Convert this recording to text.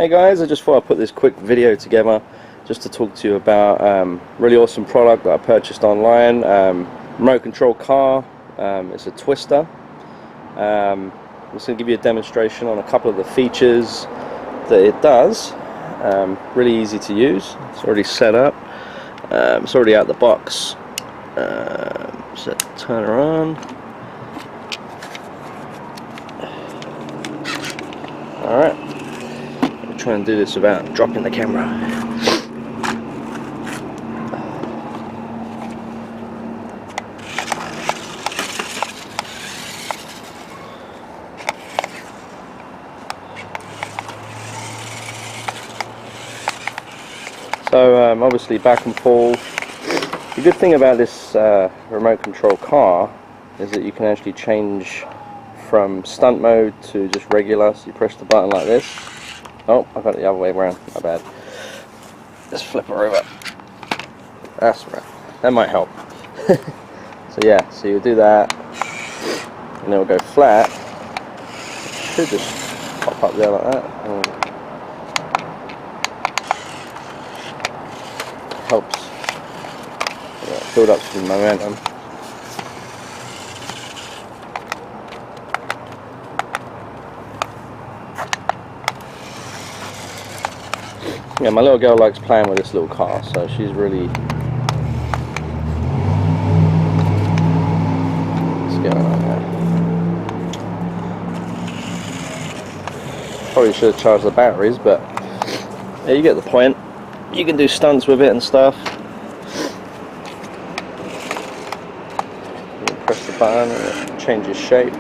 Hey guys, I just thought I'd put this quick video together just to talk to you about really awesome product that I purchased online. Remote control car. It's a twister. I'm just going to give you a demonstration on a couple of the features that it does. Really easy to use. It's already set up. It's already out the box. So turn her on. Alright. Try and do this without dropping the camera. So obviously back and forth. The good thing about this remote control car is that you can actually change from stunt mode to just regular. So you press the button like this. Oh, I got it the other way around, my bad. Let's flip her over. That's right. That might help. So yeah, so you do that, and it will go flat. It should just pop up there like that. And helps build up some momentum. Yeah, my little girl likes playing with this little car, so she's really... What's going on there? Probably should have charged the batteries, but yeah, you get the point. You can do stunts with it and stuff. You press the button and it changes shape.